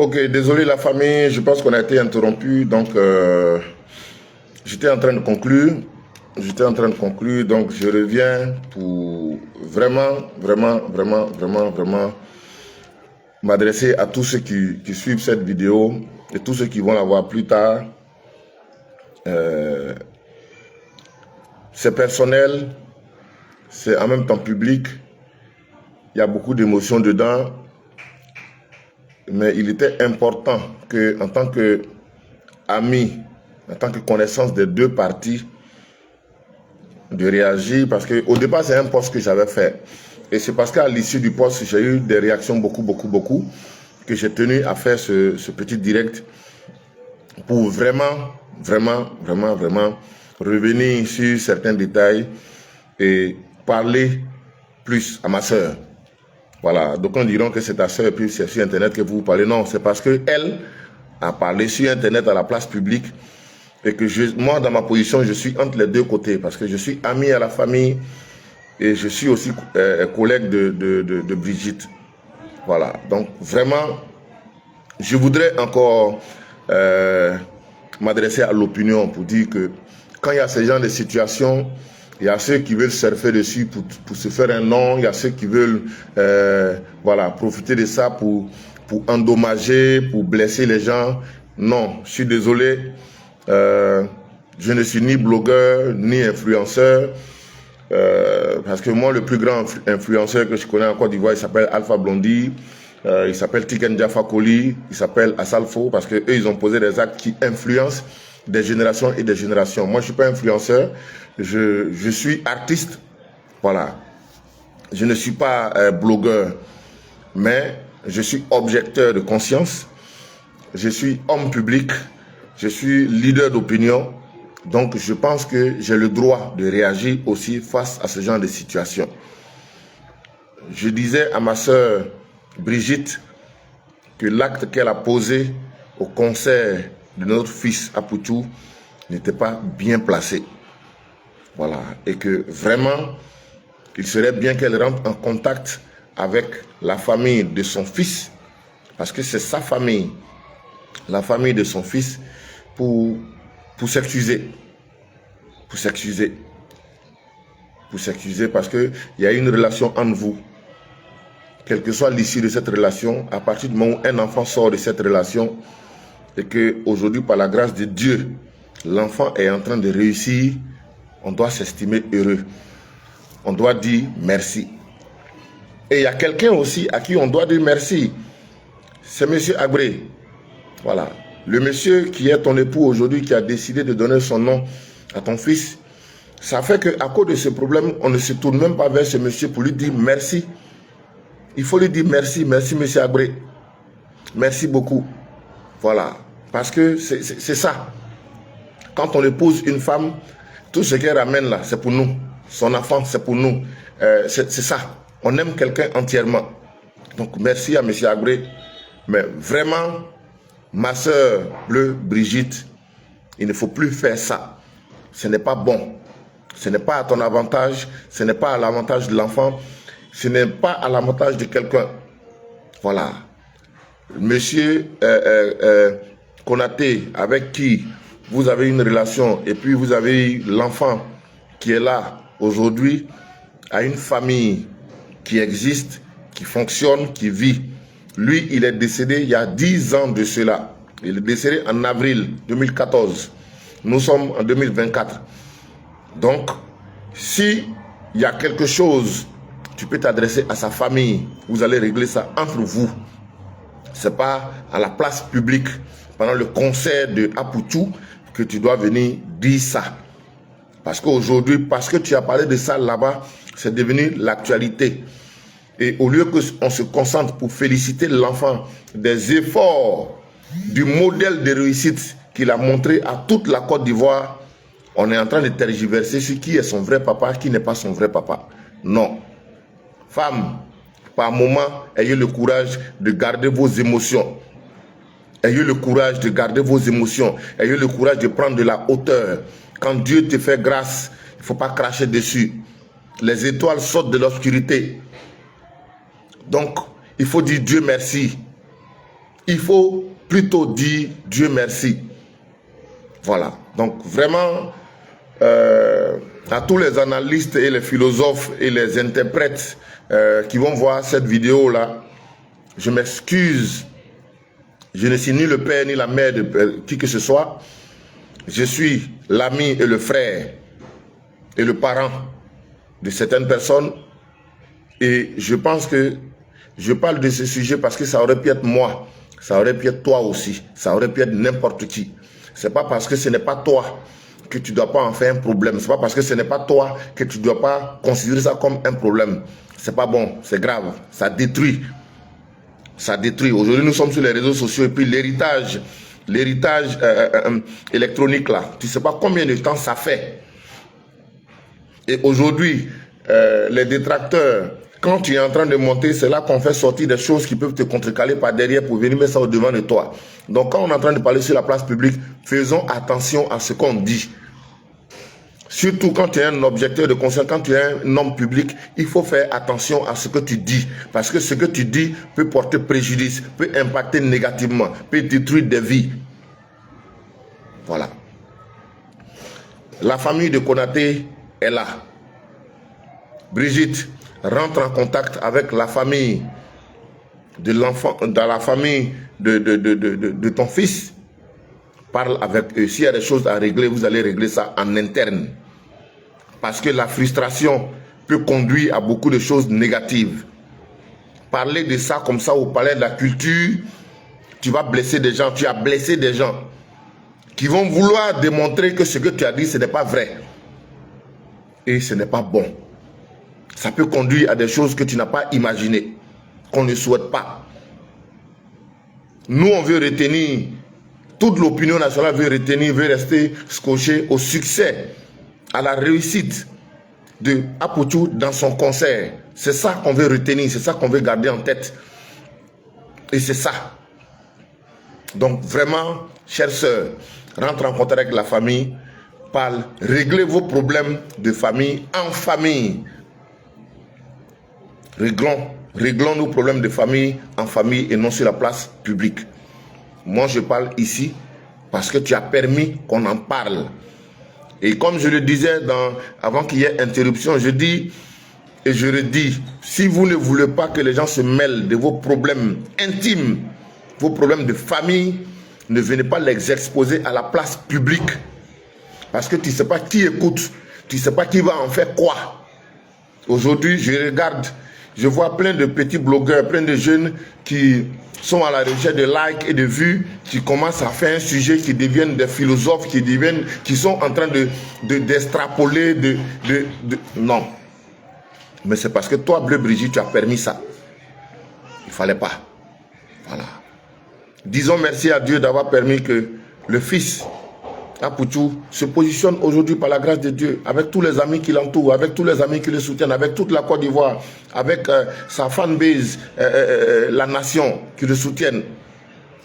Ok, désolé la famille, je pense qu'on a été interrompu, donc j'étais en train de conclure. Donc je reviens pour vraiment m'adresser à tous ceux qui suivent cette vidéo et tous ceux qui vont la voir plus tard. C'est personnel, c'est en même temps public, il y a beaucoup d'émotions dedans, mais il était important que, en tant qu'ami, en tant que connaissance des deux parties, de réagir, parce qu'au départ c'est un post que j'avais fait, et c'est parce qu'à l'issue du post j'ai eu des réactions beaucoup, que j'ai tenu à faire ce petit direct pour vraiment revenir sur certains détails et parler plus à ma soeur. Voilà, donc on diront que c'est ta soeur et puis c'est sur internet que vous parlez. Non, c'est parce qu'elle a parlé sur internet à la place publique et que moi dans ma position je suis entre les deux côtés parce que je suis ami à la famille et je suis aussi collègue de Brigitte. Voilà, donc vraiment je voudrais encore m'adresser à l'opinion pour dire que quand il y a ce genre de situation, il y a ceux qui veulent surfer dessus pour se faire un nom, il y a ceux qui veulent voilà, profiter de ça pour endommager, pour blesser les gens. Non, je suis désolé, je ne suis ni blogueur, ni influenceur, parce que moi le plus grand influenceur que je connais en Côte d'Ivoire, il s'appelle Alpha Blondy. Il s'appelle Tiken Jaffa Koli, il s'appelle Assalfo, parce que eux ils ont posé des actes qui influencent des générations et des générations. Moi je suis pas influenceur, je suis artiste, voilà. Je ne suis pas blogueur, mais je suis objecteur de conscience, je suis homme public, je suis leader d'opinion, donc je pense que j'ai le droit de réagir aussi face à ce genre de situation. Je disais à ma soeur Brigitte que l'acte qu'elle a posé au concert de notre fils Apoutou n'était pas bien placé. Voilà. Et que vraiment, il serait bien qu'elle rentre en contact avec la famille de son fils, parce que c'est sa famille, la famille de son fils, pour s'excuser. Pour s'excuser. Parce qu'il y a une relation entre vous. Quelle que soit l'issue de cette relation, à partir du moment où un enfant sort de cette relation et qu'aujourd'hui, par la grâce de Dieu, l'enfant est en train de réussir, on doit s'estimer heureux. On doit dire merci. Et il y a quelqu'un aussi à qui on doit dire merci. C'est M. Abré. Voilà. Le monsieur qui est ton époux aujourd'hui, qui a décidé de donner son nom à ton fils, ça fait qu'à cause de ce problème, on ne se tourne même pas vers ce monsieur pour lui dire merci. Il faut lui dire merci, merci monsieur Abré. Merci beaucoup. Voilà. Parce que c'est ça. Quand on épouse une femme, tout ce qu'elle ramène là, c'est pour nous. Son enfant, c'est pour nous. C'est ça. On aime quelqu'un entièrement. Donc merci à monsieur Abré. Mais vraiment, ma soeur bleue, Brigitte, il ne faut plus faire ça. Ce n'est pas bon. Ce n'est pas à ton avantage. Ce n'est pas à l'avantage de l'enfant. Ce n'est pas à l'avantage de quelqu'un. Voilà. Monsieur Konaté, avec qui vous avez une relation, et puis vous avez l'enfant qui est là aujourd'hui, a une famille qui existe, qui fonctionne, qui vit. Lui, il est décédé il y a 10 ans de cela. Il est décédé en avril 2014. Nous sommes en 2024. Donc, si il y a quelque chose, tu peux t'adresser à sa famille. Vous allez régler ça entre vous. C'est pas à la place publique, pendant le concert de Apoutou, que tu dois venir dire ça. Parce qu'aujourd'hui, parce que tu as parlé de ça là-bas, c'est devenu l'actualité. Et au lieu qu'on se concentre pour féliciter l'enfant des efforts, du modèle de réussite qu'il a montré à toute la Côte d'Ivoire, on est en train de tergiverser sur qui est son vrai papa, qui n'est pas son vrai papa. Non. Femme, par moment, ayez le courage de garder vos émotions. Ayez le courage de garder vos émotions. Ayez le courage de prendre de la hauteur. Quand Dieu te fait grâce, il ne faut pas cracher dessus. Les étoiles sortent de l'obscurité. Donc, il faut dire Dieu merci. il faut plutôt dire Dieu merci. Voilà. Donc vraiment, à tous les analystes et les philosophes et les interprètes qui vont voir cette vidéo-là, je m'excuse. Je ne suis ni le père ni la mère de qui que ce soit. Je suis l'ami et le frère et le parent de certaines personnes. Et je pense que je parle de ce sujet parce que ça aurait pu être moi. Ça aurait pu être toi aussi. Ça aurait pu être n'importe qui. C'est pas parce que ce n'est pas toi que tu ne dois pas en faire un problème. C'est pas parce que ce n'est pas toi que tu ne dois pas considérer ça comme un problème. C'est pas bon, c'est grave. Ça détruit. Ça détruit. Aujourd'hui, nous sommes sur les réseaux sociaux et puis l'héritage électronique là, tu ne sais pas combien de temps ça fait. Et aujourd'hui, les détracteurs, quand tu es en train de monter, c'est là qu'on fait sortir des choses qui peuvent te contrecaler par derrière pour venir mettre ça au devant de toi. Donc quand on est en train de parler sur la place publique, faisons attention à ce qu'on dit. Surtout quand tu es un objecteur de conscience, quand tu es un homme public, il faut faire attention à ce que tu dis. Parce que ce que tu dis peut porter préjudice, peut impacter négativement, peut détruire des vies. Voilà. La famille de Konaté est là. Brigitte, rentre en contact avec la famille de l'enfant, dans la famille de ton fils. Parle avec eux. S'il y a des choses à régler, vous allez régler ça en interne. Parce que la frustration peut conduire à beaucoup de choses négatives. Parler de ça comme ça au palais de la culture, tu vas blesser des gens, tu as blessé des gens qui vont vouloir démontrer que ce que tu as dit, ce n'est pas vrai. Et ce n'est pas bon. Ça peut conduire à des choses que tu n'as pas imaginées, qu'on ne souhaite pas. Nous, on veut retenir, toute l'opinion nationale veut retenir, veut rester scotché au succès, à la réussite de Apoutou dans son concert. C'est ça qu'on veut retenir, c'est ça qu'on veut garder en tête. Et c'est ça. Donc vraiment, chères sœurs, rentrez en contact avec la famille, parle, réglez vos problèmes de famille en famille. Réglons nos problèmes de famille en famille et non sur la place publique. Moi, je parle ici parce que tu as permis qu'on en parle. Et comme je le disais avant qu'il y ait interruption, je dis et je redis, si vous ne voulez pas que les gens se mêlent de vos problèmes intimes, vos problèmes de famille, ne venez pas les exposer à la place publique. Parce que tu ne sais pas qui écoute, tu ne sais pas qui va en faire quoi. Aujourd'hui, je regarde, je vois plein de petits blogueurs, plein de jeunes qui sont à la recherche de likes et de vues, qui commencent à faire un sujet, qui deviennent des philosophes, qui sont en train d'extrapoler, non. Mais c'est parce que toi, Bleu Brigitte, tu as permis ça. Il ne fallait pas. Voilà. Disons merci à Dieu d'avoir permis que le fils Apoutou se positionne aujourd'hui par la grâce de Dieu, avec tous les amis qui l'entourent, avec tous les amis qui le soutiennent, avec toute la Côte d'Ivoire, avec sa fanbase, la nation qui le soutiennent.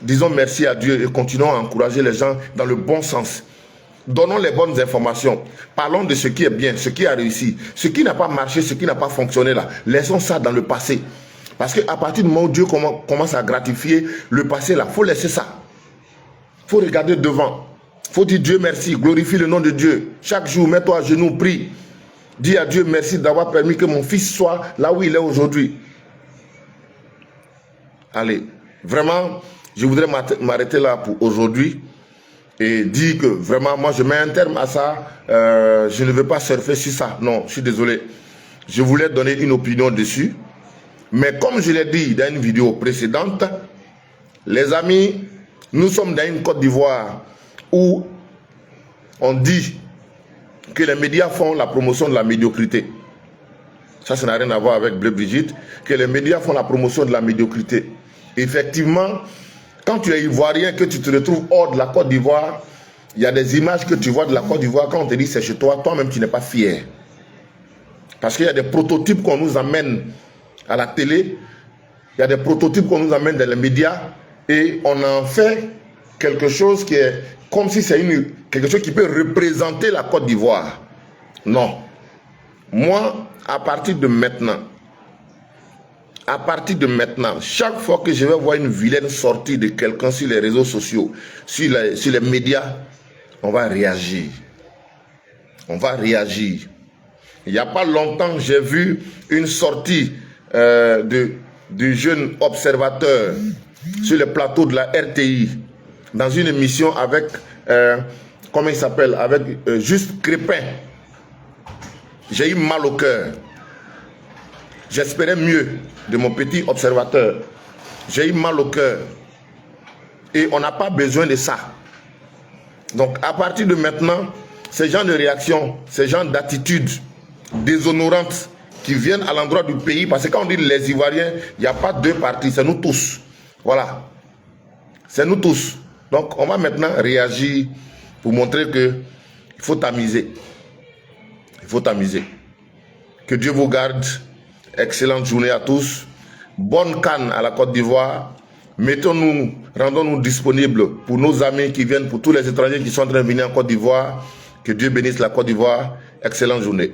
Disons merci à Dieu et continuons à encourager les gens dans le bon sens. Donnons les bonnes informations. Parlons de ce qui est bien, ce qui a réussi. Ce qui n'a pas marché, ce qui n'a pas fonctionné là. Laissons ça dans le passé. Parce qu'à partir du moment où Dieu commence à gratifier le passé là, il faut laisser ça. Il faut regarder devant. Il faut dire Dieu merci, glorifie le nom de Dieu. Chaque jour, mets-toi à genoux, prie. Dis à Dieu merci d'avoir permis que mon fils soit là où il est aujourd'hui. Allez, vraiment, je voudrais m'arrêter là pour aujourd'hui et dire que vraiment, moi, je mets un terme à ça. Je ne veux pas surfer sur ça. Non, je suis désolé. Je voulais donner une opinion dessus. Mais comme je l'ai dit dans une vidéo précédente, les amis, nous sommes dans une Côte d'Ivoire où on dit que les médias font la promotion de la médiocrité. Ça n'a rien à voir avec Bleu Brigitte. Que les médias font la promotion de la médiocrité. Effectivement, quand tu es ivoirien, que tu te retrouves hors de la Côte d'Ivoire, il y a des images que tu vois de la Côte d'Ivoire, quand on te dit c'est chez toi, toi-même tu n'es pas fier. Parce qu'il y a des prototypes qu'on nous amène à la télé, il y a des prototypes qu'on nous amène dans les médias, et on en fait quelque chose qui est comme si c'est quelque chose qui peut représenter la Côte d'Ivoire. Non. Moi, à partir de maintenant, à partir de maintenant, chaque fois que je vais voir une vilaine sortie de quelqu'un sur les réseaux sociaux, sur les médias, on va réagir. On va réagir. Il n'y a pas longtemps, j'ai vu une sortie du jeune observateur sur le plateau de la RTI, dans une émission avec, comment il s'appelle, avec Juste Crépin. J'ai eu mal au cœur. J'espérais mieux de mon petit observateur. J'ai eu mal au cœur. Et on n'a pas besoin de ça. Donc à partir de maintenant, ces gens de réaction, ces gens d'attitude déshonorantes qui viennent à l'endroit du pays, parce que quand on dit les Ivoiriens, il n'y a pas deux partis, c'est nous tous. Voilà. C'est nous tous. Donc on va maintenant réagir pour montrer qu'il faut tamiser. Il faut tamiser. Que Dieu vous garde. Excellente journée à tous. Bonne CAN à la Côte d'Ivoire. Mettons-nous, rendons-nous disponibles pour nos amis qui viennent, pour tous les étrangers qui sont en train de venir en Côte d'Ivoire. Que Dieu bénisse la Côte d'Ivoire. Excellente journée.